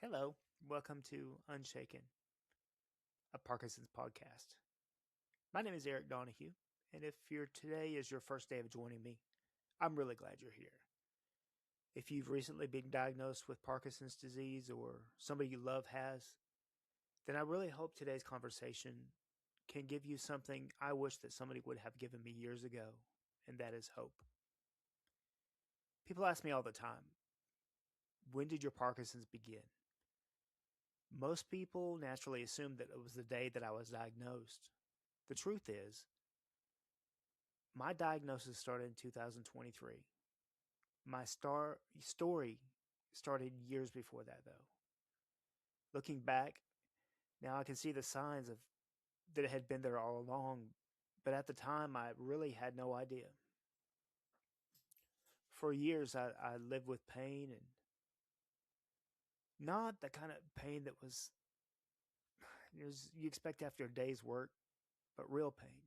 Hello, welcome to Unshaken, a Parkinson's podcast. My name is Eric Donahue, and if today is your first day of joining me, I'm really glad you're here. If you've recently been diagnosed with Parkinson's disease or somebody you love has, then I really hope today's conversation can give you something I wish that somebody would have given me years ago, and that is hope. People ask me all the time, when did your Parkinson's begin? Most people naturally assume that it was the day that I was diagnosed. The truth is, my diagnosis started in 2023. My story started years before that, though. Looking back, now I can see the signs of that it had been there all along, but at the time I really had no idea. For years, I lived with pain, and not the kind of pain that was you expect after a day's work, but real pain.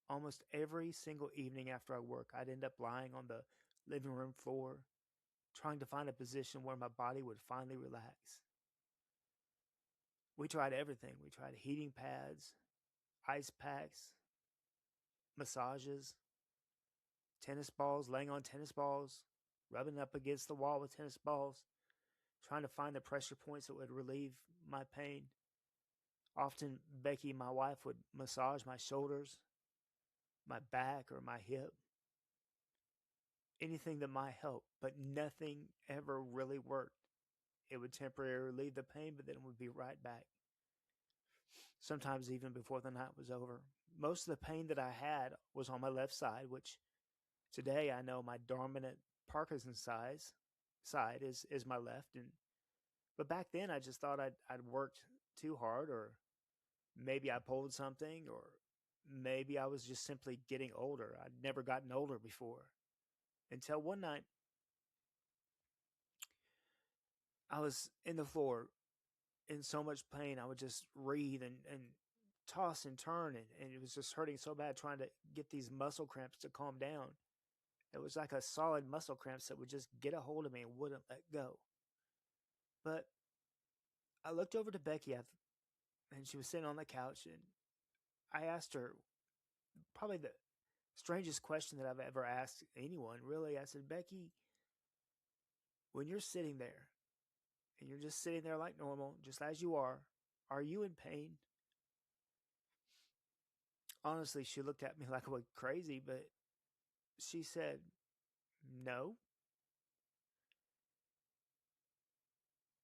Almost every single evening after I work, I'd end up lying on the living room floor, trying to find a position where my body would finally relax. We tried everything. We tried heating pads, ice packs, massages, tennis balls, laying on tennis balls, rubbing up against the wall with tennis balls, trying to find the pressure points that would relieve my pain. Often, Becky, my wife, would massage my shoulders, my back, or my hip. Anything that might help, but nothing ever really worked. It would temporarily relieve the pain, but then it would be right back. Sometimes even before the night was over. Most of the pain that I had was on my left side, which today I know my dominant Parkinson's side is my left, and but back then I just thought I'd worked too hard, or maybe I pulled something, or maybe I was just simply getting older. I'd never gotten older before until one night I was in the floor in so much pain I would just writhe and toss and turn, and it was just hurting so bad trying to get these muscle cramps to calm down. It was like a solid muscle cramps that would just get a hold of me and wouldn't let go. But I looked over to Becky, and she was sitting on the couch, and I asked her probably the strangest question that I've ever asked anyone, really. I said, Becky, when you're sitting there and you're just sitting there like normal, just as you are you in pain? Honestly, she looked at me like I was crazy, but she said, no.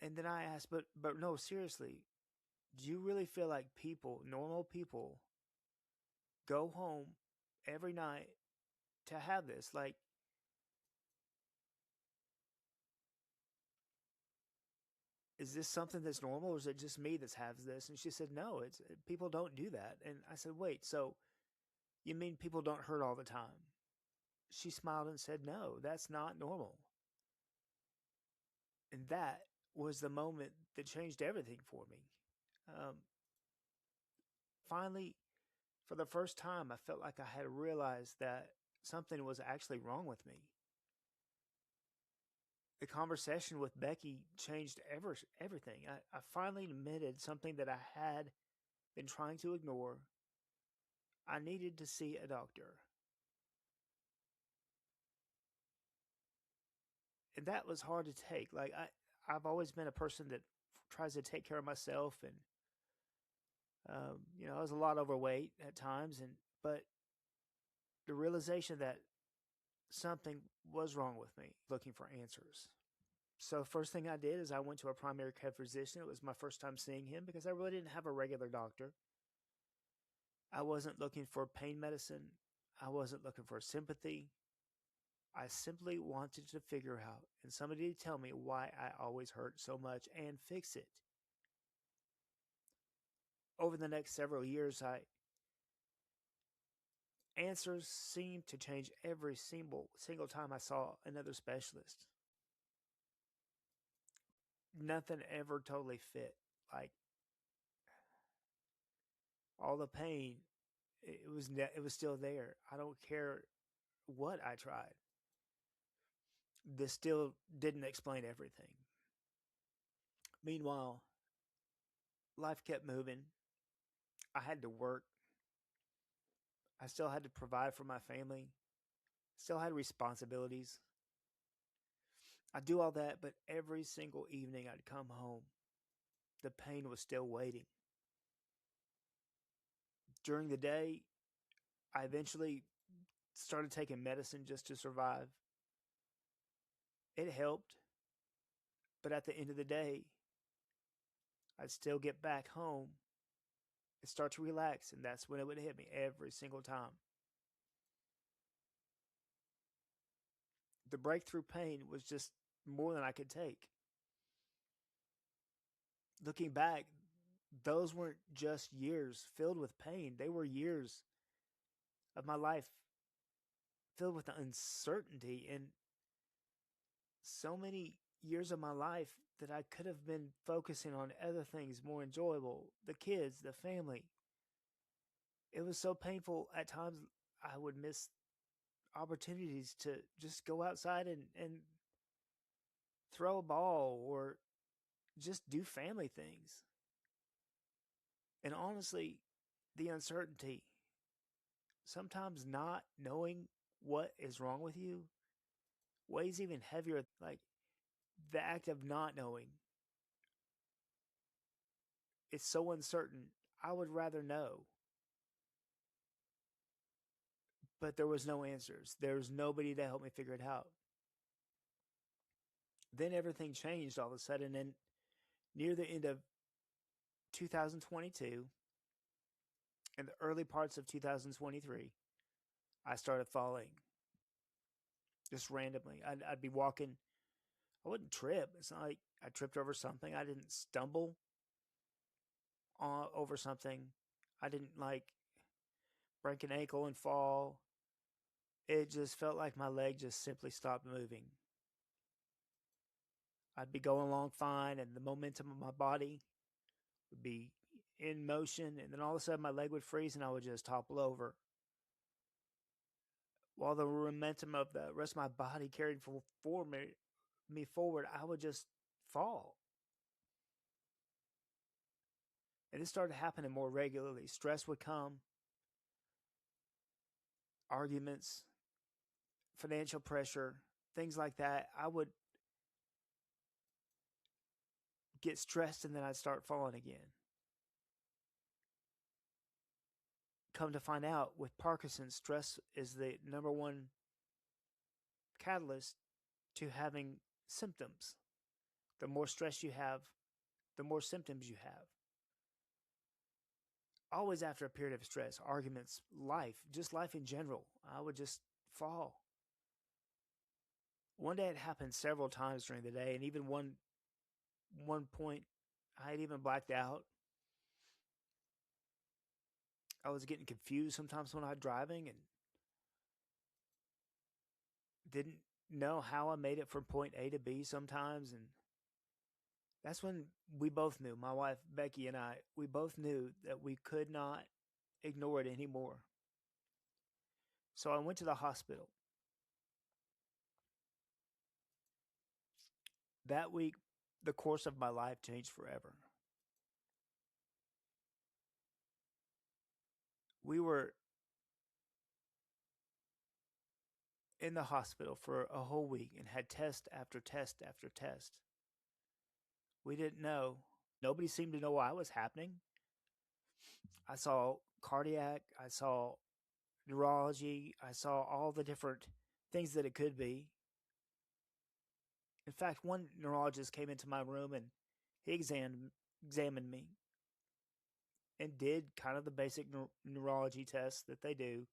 And then I asked, but no, seriously, do you really feel like people, normal people, go home every night to have this? Like, is this something that's normal, or is it just me that has this? And she said, no, it's people don't do that. And I said, wait, so you mean people don't hurt all the time? She smiled and said, no, that's not normal. And that was the moment that changed everything for me. Um, Finally, for the first time, I felt like I had realized that something was actually wrong with me. The conversation with Becky changed everything. I finally admitted something that I had been trying to ignore. I needed to see a doctor. And that was hard to take. I've always been a person that tries to take care of myself, and I was a lot overweight at times, and but the realization that something was wrong with me, looking for answers. So first thing I did is I went to a primary care physician. It was my first time seeing him because I really didn't have a regular doctor. I wasn't looking for pain medicine. I wasn't looking for sympathy. I simply wanted to figure out and somebody to tell me why I always hurt so much and fix it. Over the next several years, I answers seemed to change every single time I saw another specialist. Nothing ever totally fit. Like all the pain, it was still there. I don't care what I tried. This still didn't explain everything. Meanwhile, life kept moving. I had to work. I still had to provide for my family. Still had responsibilities. I do all that, but every single evening I'd come home, the pain was still waiting. During the day, I eventually started taking medicine just to survive. It helped, but at the end of the day, I'd still get back home and start to relax, and that's when it would hit me every single time. The breakthrough pain was just more than I could take. Looking back, those weren't just years filled with pain, they were years of my life filled with uncertainty and so many years of my life that I could have been focusing on other things more enjoyable, the kids, the family. It was so painful at times I would miss opportunities to just go outside and throw a ball or just do family things. And honestly, the uncertainty, sometimes not knowing what is wrong with you, weighs even heavier. Like the act of not knowing, it's so uncertain. I would rather know. But there was no answers. There was nobody to help me figure it out. Then everything changed all of a sudden. And near the end of 2022 and the early parts of 2023, I started falling just randomly. I'd be walking. I wouldn't trip. It's not like I tripped over something. I didn't stumble over something. I didn't like break an ankle and fall. It just felt like my leg just simply stopped moving. I'd be going along fine, and the momentum of my body would be in motion, and then all of a sudden my leg would freeze and I would just topple over. While the momentum of the rest of my body carried for me forward, I would just fall. And this started happening more regularly. Stress would come, arguments, financial pressure, things like that. I would get stressed and then I'd start falling again. Come to find out, with Parkinson's, stress is the number one catalyst to having symptoms. The more stress you have, the more symptoms you have. Always after a period of stress, arguments, life, just life in general, I would just fall. One day it happened several times during the day, and even one point I had even blacked out. I was getting confused sometimes when I was driving and didn't know how I made it from point A to B sometimes. And that's when we both knew, my wife Becky and I, we both knew that we could not ignore it anymore. So I went to the hospital. That week, the course of my life changed forever. We were in the hospital for a whole week and had test after test after test. We didn't know. Nobody seemed to know why it was happening. I saw cardiac, I saw neurology, I saw all the different things that it could be. In fact, one neurologist came into my room and he examined me and did kind of the basic neurology tests that they do.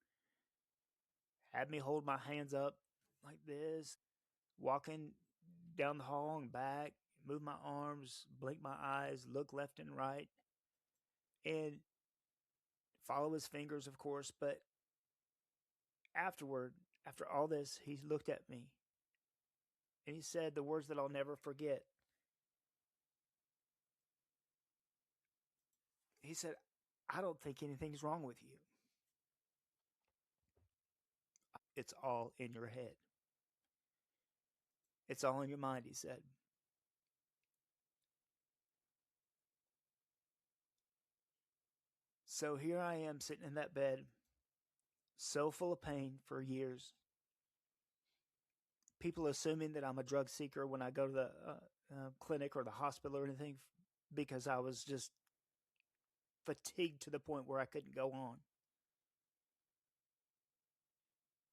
Had me hold my hands up like this, walking down the hall and back, move my arms, blink my eyes, look left and right, and follow his fingers, of course. But afterward, after all this, he looked at me and he said the words that I'll never forget. He said, "I don't think anything's wrong with you. It's all in your head. It's all in your mind," he said. So here I am sitting in that bed, so full of pain for years. People assuming that I'm a drug seeker when I go to the clinic or the hospital or anything because I was just fatigued to the point where I couldn't go on.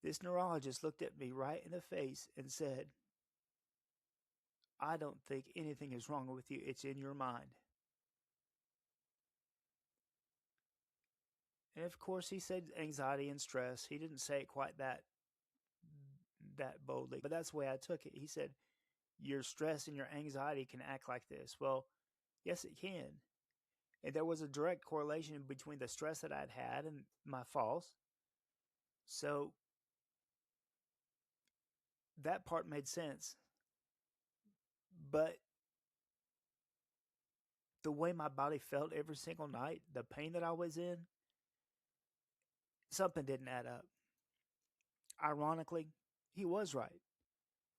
This neurologist looked at me right in the face and said, I don't think anything is wrong with you. It's in your mind. And of course, he said anxiety and stress. He didn't say it quite that boldly, but that's the way I took it. He said, your stress and your anxiety can act like this. Well, yes, it can. And there was a direct correlation between the stress that I'd had and my falls. So that part made sense. But the way my body felt every single night, the pain that I was in, something didn't add up. Ironically, he was right.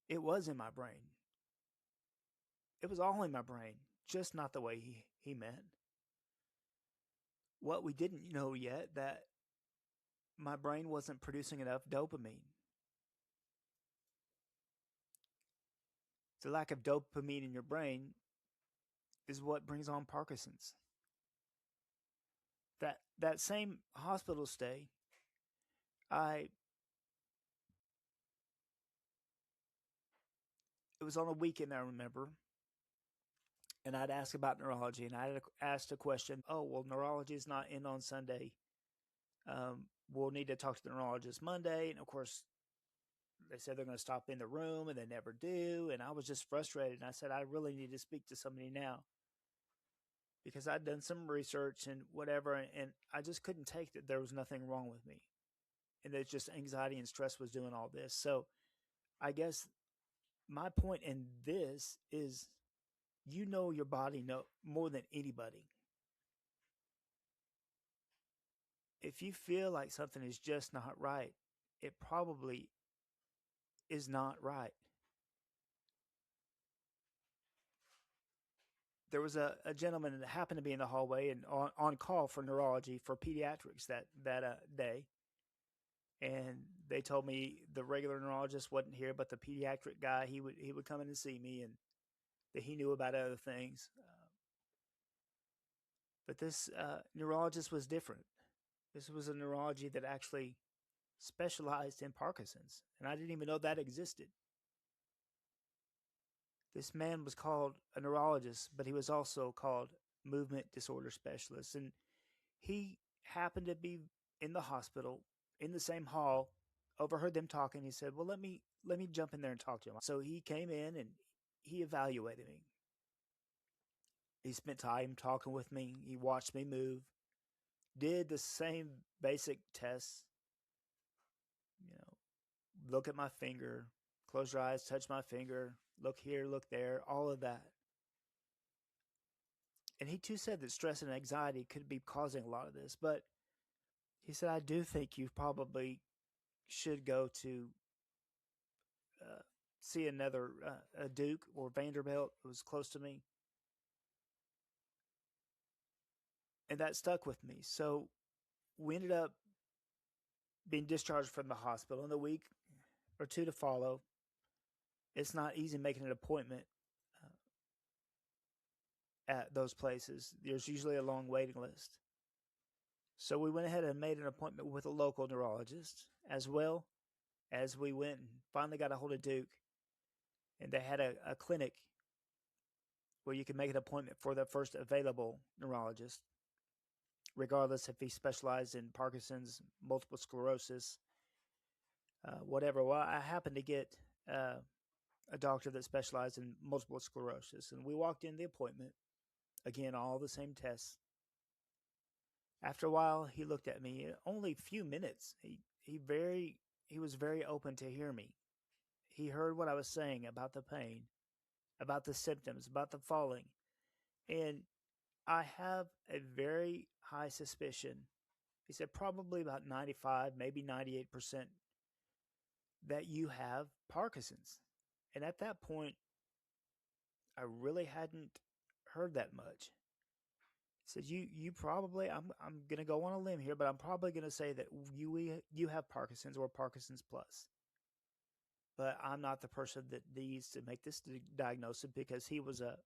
It was in my brain. It was all in my brain, just not the way he meant. What we didn't know yet, that my brain wasn't producing enough dopamine. The lack of dopamine in your brain is what brings on Parkinson's. That same hospital stay, I it was on a weekend, I remember, and I'd asked about neurology, and I had asked a question. Oh, well, neurology is not in on Sunday. We'll need to talk to the neurologist Monday, and of course, they said they're going to stop in the room, and they never do. And I was just frustrated. And I said, I really need to speak to somebody now because I'd done some research and whatever, and I just couldn't take that there was nothing wrong with me, and that just anxiety and stress was doing all this. So I guess my point in this is, you know your body more than anybody. If you feel like something is just not right, it probably is not right. There was a gentleman that happened to be in the hallway and on call for neurology for pediatrics that day, and they told me the regular neurologist wasn't here, but the pediatric guy, he would come in and see me, and that he knew about other things. But this neurologist was different. This was a neurology that actually specialized in Parkinson's, and I didn't even know that existed. This man was called a neurologist, but he was also called movement disorder specialist, and he happened to be in the hospital in the same hall, overheard them talking. He said, well, let me jump in there and talk to him. So he came in and he evaluated me. He spent time talking with me. He watched me move, did the same basic tests, look at my finger, close your eyes, touch my finger, look here, look there, all of that. And he too said that stress and anxiety could be causing a lot of this, but he said, I do think you probably should go to uh, see another a Duke or Vanderbilt. It was close to me, and that stuck with me. So we ended up being discharged from the hospital. In the week or two to follow, it's not easy making an appointment at those places. There's usually a long waiting list. So we went ahead and made an appointment with a local neurologist, as well as we went and finally got a hold of Duke, and they had a clinic where you can make an appointment for the first available neurologist, regardless if he specialized in Parkinson's, multiple sclerosis, whatever. Well, I happened to get a doctor that specialized in multiple sclerosis, and we walked in the appointment. Again, all the same tests. After a while, he looked at me. Only a few minutes. He was very open to hear me. He heard what I was saying about the pain, about the symptoms, about the falling, and I have a very high suspicion. He said probably about 95, maybe 98% that you have Parkinson's. And at that point, I really hadn't heard that much. Said you probably I'm gonna go on a limb here, but I'm probably gonna say that you have Parkinson's or Parkinson's plus. But I'm not the person that needs to make this diagnosis because he was a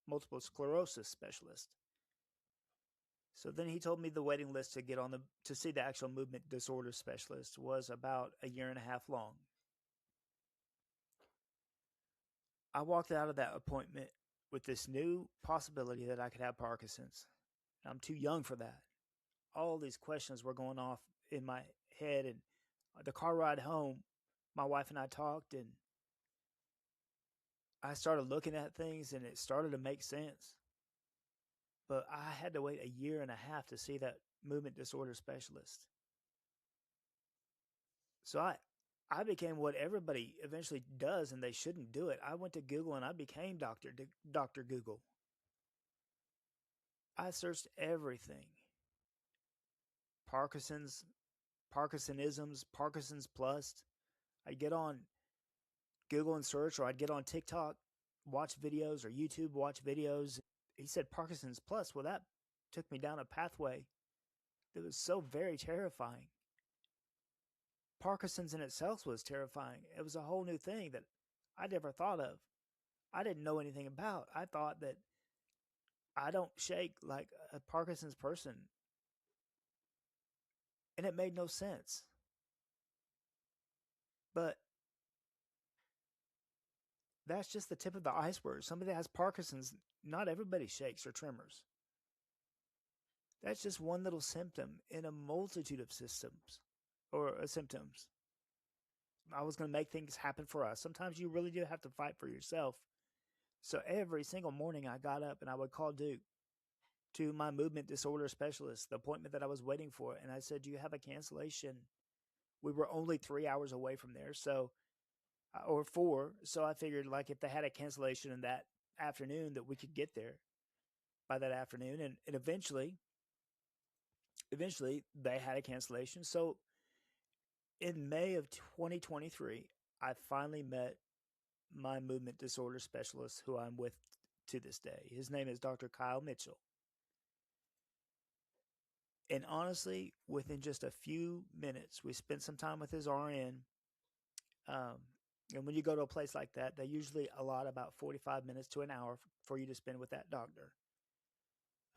multiple sclerosis specialist. So then he told me the waiting list to get on the to see the actual movement disorder specialist was about a year and a half long. I walked out of that appointment with this new possibility that I could have Parkinson's. I'm too young for that. All these questions were going off in my head, and the car ride home, my wife and I talked, and I started looking at things, and it started to make sense. But I had to wait a year and a half to see that movement disorder specialist. So I became what everybody eventually does, and they shouldn't do it. I went to Google and I became Doctor Google. I searched everything: Parkinson's, Parkinsonisms, Parkinson's plus. I'd get on Google and search, or I'd get on TikTok, watch videos, or YouTube, watch videos. He said Parkinson's plus. Well, that took me down a pathway that was so very terrifying. Parkinson's in itself was terrifying. It was a whole new thing that I never thought of. I didn't know anything about. I thought that I don't shake like a Parkinson's person, and it made no sense. But that's just the tip of the iceberg. Somebody that has Parkinson's, not everybody shakes or tremors. That's just one little symptom in a multitude of systems or symptoms. I was going to make things happen for us. Sometimes you really do have to fight for yourself. So every single morning I got up and I would call Duke to my movement disorder specialist, the appointment that I was waiting for. And I said, "Do you have a cancellation?" We were only 3 hours away from there. So, or four. So I figured like if they had a cancellation in that afternoon that we could get there by that afternoon. And eventually they had a cancellation. So in May of 2023, I finally met my movement disorder specialist who I'm with to this day. His name is Dr. Kyle Mitchell. And honestly, within just a few minutes, we spent some time with his RN. Um, and when you go to a place like that, they usually allot about 45 minutes to an hour for you to spend with that doctor.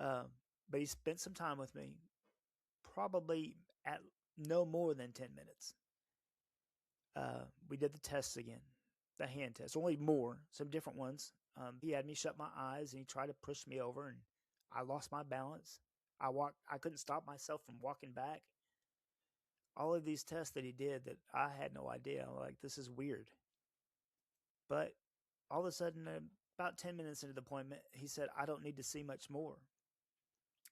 Um, but he spent some time with me, probably at no more than 10 minutes. We did the tests again, the hand tests, only more, some different ones. He had me shut my eyes and he tried to push me over, and I lost my balance. I couldn't stop myself from walking back. All of these tests that he did that I had no idea. I'm like, this is weird. But all of a sudden, about 10 minutes into the appointment, he said, "I don't need to see much more.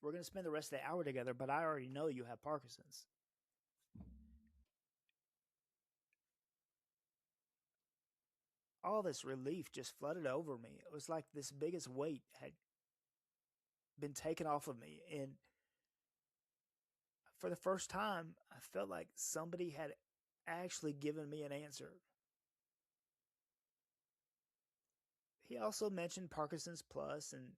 We're going to spend the rest of the hour together, but I already know you have Parkinson's." All this relief just flooded over me. It was like this biggest weight had been taken off of me. And for the first time, I felt like somebody had actually given me an answer. He also mentioned Parkinson's plus, and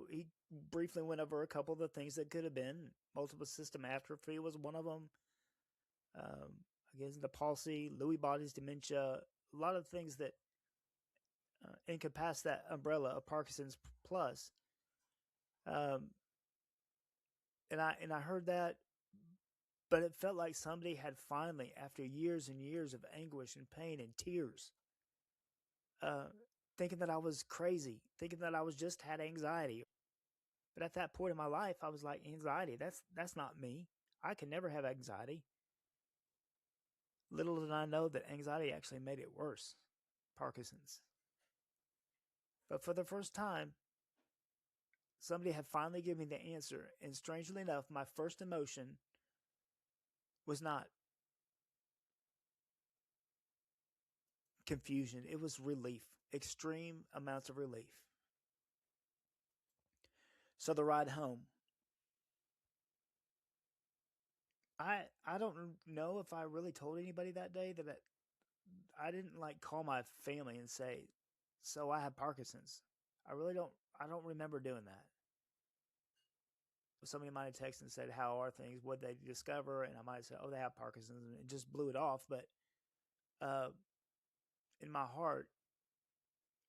he briefly went over a couple of the things that could have been. Multiple system atrophy was one of them. Again, the palsy, Lewy bodies dementia, a lot of things that encompass that umbrella of Parkinson's plus. Um, and I heard that, but it felt like somebody had finally, after years and years of anguish and pain and tears, uh, thinking that I was crazy, thinking that I was just had anxiety. But at that point in my life, I was like, anxiety, that's not me. I can never have anxiety. Little did I know that anxiety actually made it worse, Parkinson's. But for the first time, somebody had finally given me the answer. And strangely enough, my first emotion was not confusion, it was relief, extreme amounts of relief. So the ride home, I don't know if I really told anybody that day that I didn't like call my family and say, "So I have Parkinson's." I really don't. I don't remember doing that. somebody might have texted and said, "How are things? What they discover?" And I might say, "Oh, they have Parkinson's," and it just blew it off. But uh, in my heart,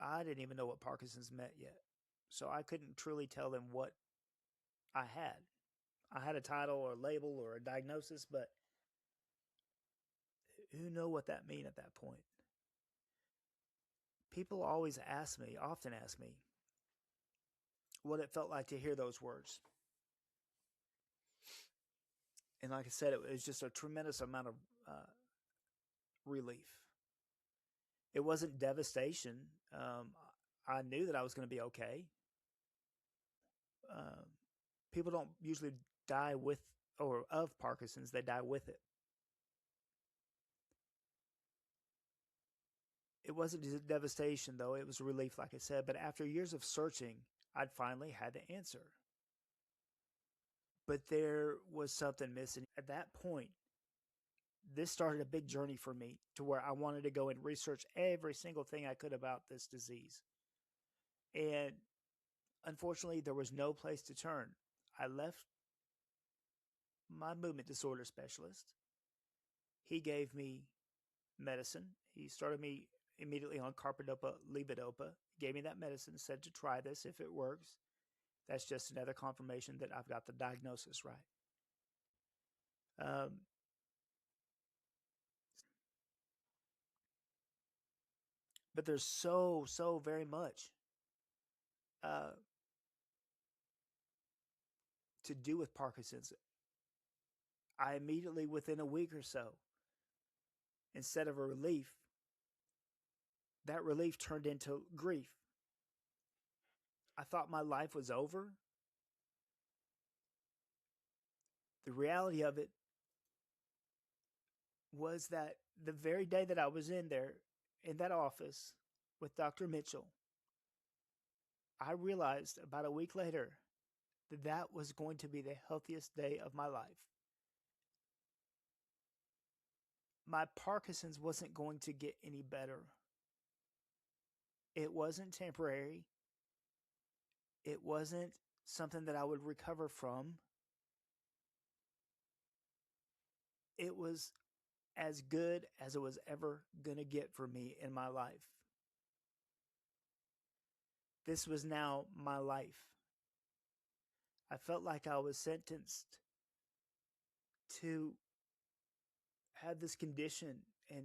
I didn't even know what Parkinson's meant yet, so I couldn't truly tell them what I had. I had a title or a label or a diagnosis, but who know what that mean at that point? People always ask me, often ask me, what it felt like to hear those words. And like I said, it was just a tremendous amount of relief. It wasn't devastation. I knew that I was going to be okay. Um, People don't usually die with or of Parkinson's, they die with it. It wasn't just devastation, though. It was relief, like I said. But after years of searching, I'd finally had the answer. But there was something missing. At that point, this started a big journey for me to where I wanted to go and research every single thing I could about this disease. And unfortunately, there was no place to turn. I left my movement disorder specialist. He gave me medicine. He started me immediately on carbidopa levodopa, gave me that medicine, said to try this if it works. That's just another confirmation that I've got the diagnosis right. Um, but there's so very much uh, to do with Parkinson's. I immediately, within a week or so, instead of a relief, that relief turned into grief. I thought my life was over. The reality of it was that the very day that I was in there, in that office with Dr. Mitchell, I realized about a week later that that was going to be the healthiest day of my life. My Parkinson's wasn't going to get any better. It wasn't temporary. It wasn't something that I would recover from. It was as good as it was ever going to get for me in my life. This was now my life. I felt like I was sentenced to have this condition and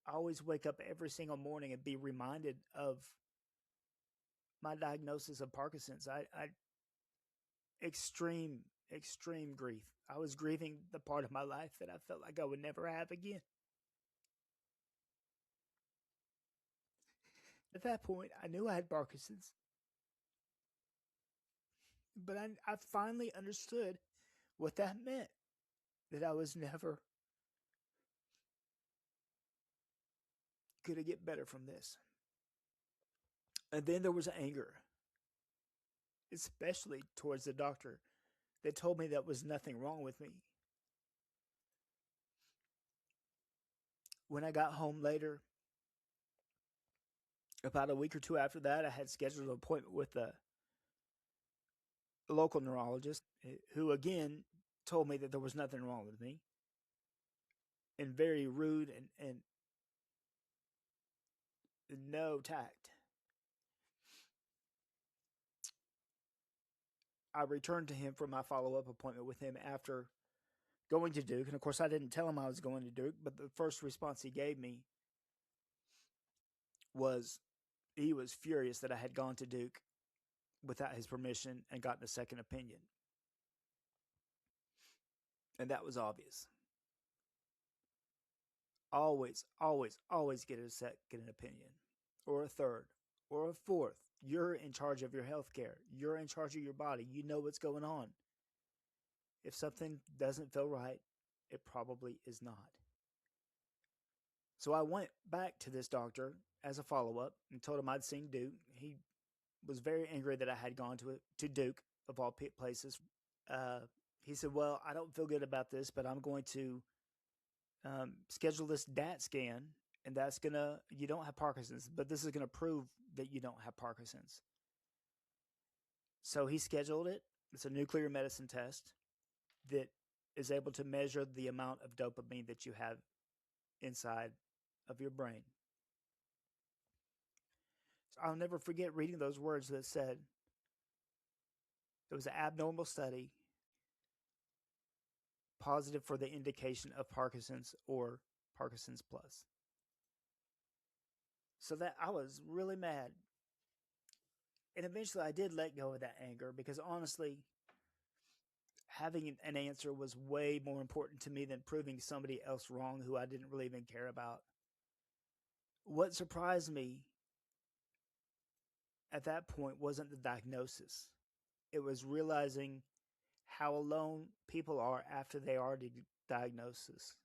always wake up every single morning and be reminded of my diagnosis of Parkinson's. I extreme grief. I was grieving the part of my life that I felt like I would never have again. At that point, I knew I had Parkinson's, but I finally understood what that meant, that I was never going to get better from this. And then there was anger, especially towards the doctor that told me that was nothing wrong with me. When I got home later, about a week or two after that, I had scheduled an appointment with a local neurologist who, again, told me that there was nothing wrong with me, and very rude and no tact. I returned to him for my follow up appointment with him after going to Duke. And of course, I didn't tell him I was going to Duke, but the first response he gave me was he was furious that I had gone to Duke without his permission and gotten a second opinion. And that was obvious. Always get a second opinion, or a third, or a fourth. You're in charge of your health care. You're in charge of your body. You know what's going on. If something doesn't feel right, it probably is not. So I went back to this doctor as a follow up and told him I'd seen Duke. He was very angry that I had gone to Duke, of all places. Uh, he said, "Well, I don't feel good about this, but I'm going to schedule this DAT scan, and that's gonna, you don't have Parkinson's, but this is gonna prove that you don't have Parkinson's." So he scheduled it. It's a nuclear medicine test that is able to measure the amount of dopamine that you have inside of your brain. So I'll never forget reading those words that said it was an abnormal study positive for the indication of Parkinson's or Parkinson's plus. So that I was really mad. And eventually I did let go of that anger because honestly, having an answer was way more important to me than proving somebody else wrong who I didn't really even care about. What surprised me at that point wasn't the diagnosis, it was realizing how alone people are after they are diagnosis.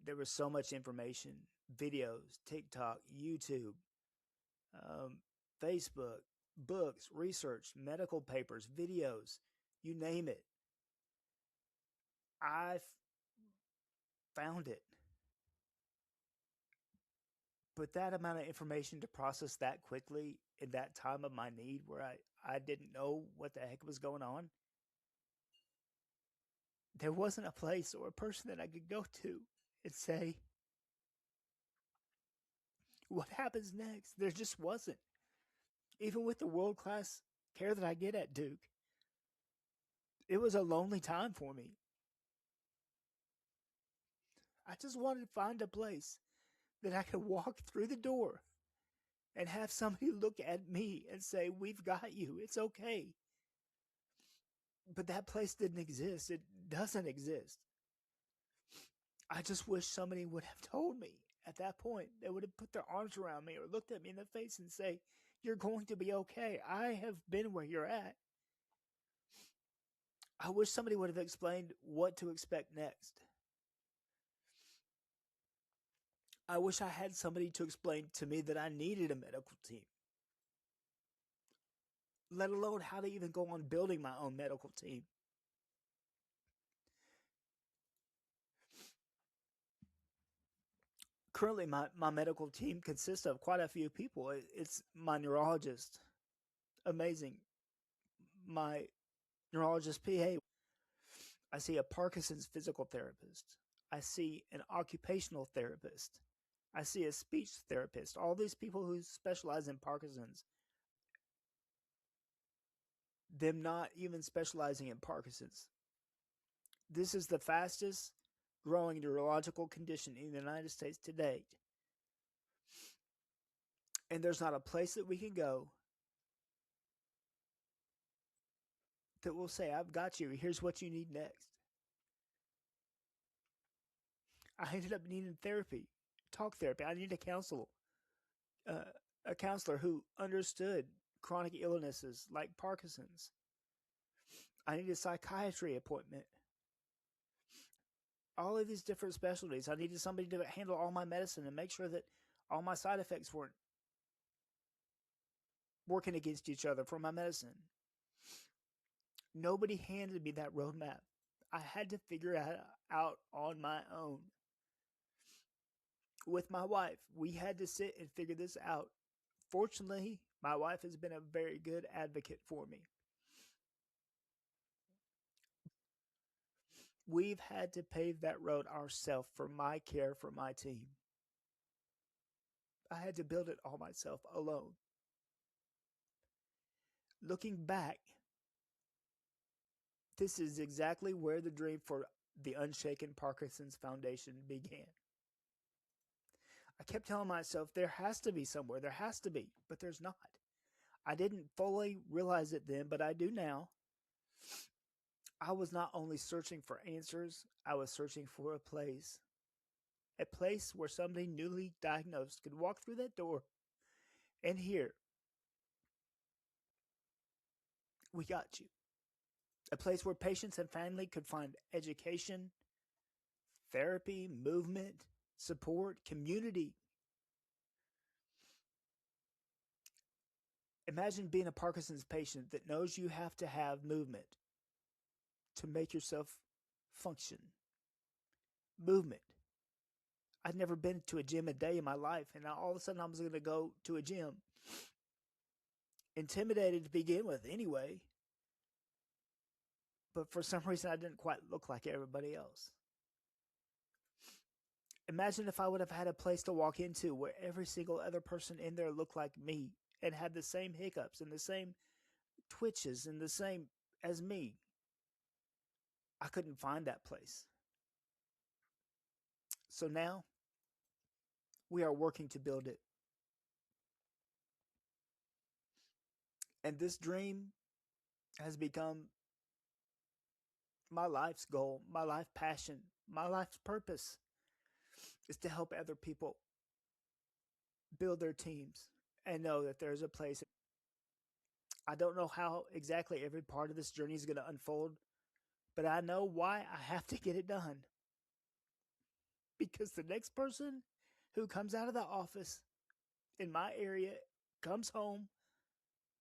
There was so much information, videos, TikTok, YouTube, um, Facebook, books, research, medical papers, videos, you name it. I found it. But that amount of information to process that quickly in that time of my need where I didn't know what the heck was going on, there wasn't a place or a person that I could go to and say, what happens next? There just wasn't. Even with the world class care that I get at Duke, it was a lonely time for me. I just wanted to find a place that I could walk through the door and have somebody look at me and say, we've got you. It's okay. But that place didn't exist. It doesn't exist. I just wish somebody would have told me at that point. They would have put their arms around me or looked at me in the face and say, you're going to be okay. I have been where you're at. I wish somebody would have explained what to expect next. I wish I had somebody to explain to me that I needed a medical team, let alone how to even go on building my own medical team. Currently, my medical team consists of quite a few people. It's my neurologist, amazing. My neurologist PA. I see a Parkinson's physical therapist. I see an occupational therapist. I see a speech therapist. All these people who specialize in Parkinson's, them not even specializing in Parkinson's. This is the fastest growing neurological condition in the United States to date. And there's not a place that we can go that will say, I've got you. Here's what you need next. I ended up needing therapy, talk therapy. I needed a counselor who understood chronic illnesses like Parkinson's. I needed a psychiatry appointment. All of these different specialties. I needed somebody to handle all my medicine and make sure that all my side effects weren't working against each other for my medicine. Nobody handed me that roadmap. I had to figure it out on my own. With my wife, we had to sit and figure this out. Fortunately, my wife has been a very good advocate for me. We've had to pave that road ourselves for my care for my team. I had to build it all myself alone. Looking back, this is exactly where the dream for the Unshaken Parkinson's Foundation began. I kept telling myself there has to be somewhere, there has to be, but there's not. I didn't fully realize it then, but I do now. I was not only searching for answers, I was searching for a place where somebody newly diagnosed could walk through that door and hear, we got you. A place where patients and family could find education, therapy, movement, support, community. Imagine being a Parkinson's patient that knows you have to have movement to make yourself function. Movement. I'd never been to a gym a day in my life, and now all of a sudden I was going to go to a gym. Intimidated to begin with, anyway. but for some reason I didn't quite look like everybody else. Imagine if I would have had a place to walk into where every single other person in there looked like me and had the same hiccups and the same twitches and the same as me. I couldn't find that place. So now we are working to build it. And this dream has become my life's goal, my life passion, my life's purpose is to help other people build their teams and know that there's a place. I don't know how exactly every part of this journey is going to unfold, but I know why I have to get it done. Because the next person who comes out of the office in my area comes home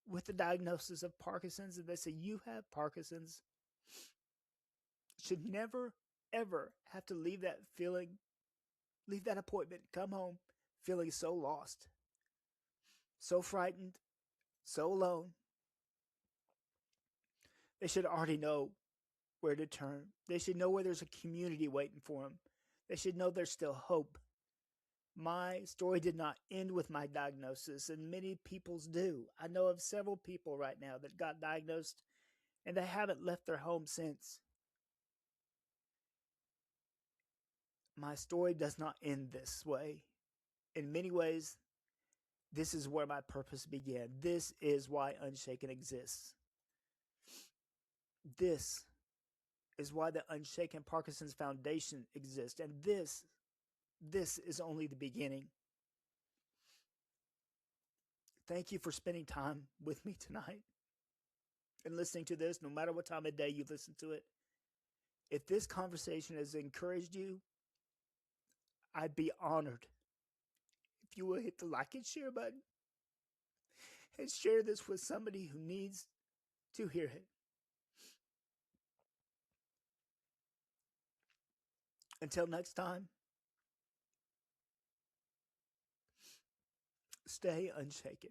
with the diagnosis of Parkinson's and they say, "You have Parkinson's," should never, ever have to leave that feeling, leave that appointment, come home feeling so lost, so frightened, so alone. They should already know where to turn. They should know where there's a community waiting for them. They should know there's still hope. My story did not end with my diagnosis, and many people's do. I know of several people right now that got diagnosed and they haven't left their home since. My story does not end this way. In many ways, this is where my purpose began. This is why Unshaken exists. This is why the Unshaken Parkinson's Foundation exists. And this is only the beginning. Thank you for spending time with me tonight and listening to this, no matter what time of day you listen to it. If this conversation has encouraged you, I'd be honored if you will hit the like and share button and share this with somebody who needs to hear it. Until next time, stay unshaken.